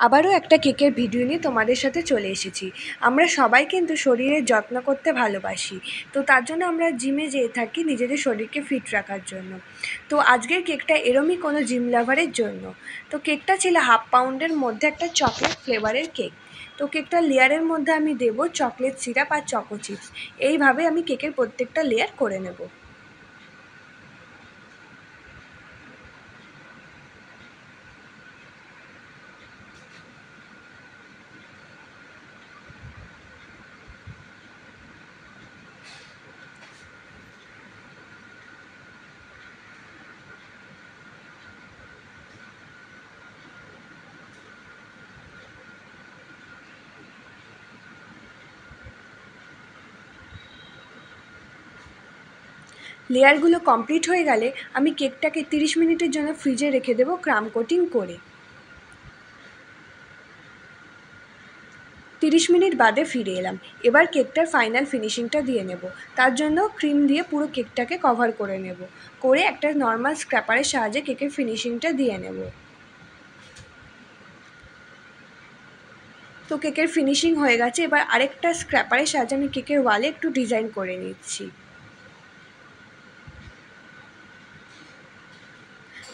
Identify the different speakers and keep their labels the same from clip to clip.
Speaker 1: আবারও একটা কেকের ভিডিও নিয়ে তোমাদের সাথে চলে এসেছি। আমরা সবাই কিন্তু শরীরের যত্ন করতে ভালোবাসি, তো তার জন্য আমরা জিমে যেয়ে থাকি নিজেদের শরীরকে ফিট রাখার জন্য। তো আজকের কেকটা এরমই কোনো জিম লাভারের জন্য। তো কেকটা ছিল 1/2 পাউন্ডের মধ্যে একটা চকলেট ফ্লেভারের কেক। তো কেকটা লেয়ারের মধ্যে আমি দেবো চকলেট সিরাপ আর চকো চিপস। এইভাবে আমি কেকের প্রত্যেকটা লেয়ার করে নেব। লেয়ারগুলো কমপ্লিট হয়ে গেলে আমি কেকটাকে 30 মিনিটের জন্য ফ্রিজে রেখে দেবো ক্রাম কোটিং করে। 30 মিনিট বাদে ফিরে এলাম। এবার কেকটার ফাইনাল ফিনিশিংটা দিয়ে নেব। তার জন্য ক্রিম দিয়ে পুরো কেকটাকে কভার করে নেব, করে একটা নর্মাল স্ক্র্যাপারের সাহায্যে কেকের ফিনিশিংটা দিয়ে নেব। তো কেকের ফিনিশিং হয়ে গেছে। এবার আরেকটা স্ক্র্যাপারের সাহায্যে আমি কেকের ওয়ালে একটু ডিজাইন করে নিচ্ছি।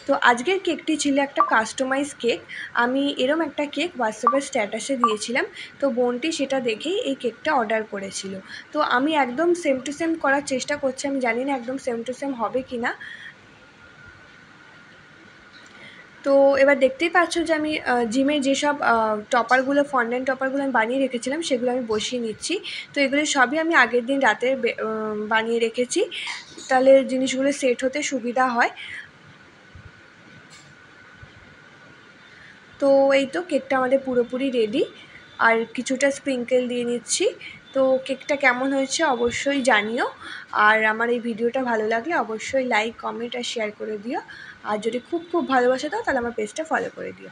Speaker 1: তো আজকের কেকটি ছিল একটা কাস্টমাইজ কেক। আমি এরম একটা কেক হোয়াটসঅ্যাপের স্ট্যাটাসে দিয়েছিলাম, তো বোনটি সেটা দেখেই এই কেকটা অর্ডার করেছিল। তো আমি একদম সেম টু সেম করার চেষ্টা করছি, আমি জানি না একদম সেম টু সেম হবে কি না। তো এবার দেখতেই পাচ্ছ যে আমি জিমে যেসব টপারগুলো, ফন্ডেন্ট টপারগুলো আমি বানিয়ে রেখেছিলাম সেগুলো আমি বসিয়ে নিচ্ছি। তো এগুলো সবই আমি আগের দিন রাতে বানিয়ে রেখেছি, তাহলে জিনিসগুলো সেট হতে সুবিধা হয়। তো এই তো কেকটা আমাদের পুরোপুরি রেডি। আর কিছুটা স্প্রিঙ্কেল দিয়ে নিচ্ছি। তো কেকটা কেমন হয়েছে অবশ্যই জানিও। আর আমার এই ভিডিওটা ভালো লাগলে অবশ্যই লাইক, কমেন্ট আর শেয়ার করে দিও। আর যদি খুব ভালোবাসা দাও তাহলে আমার পেজটা ফলো করে দিও।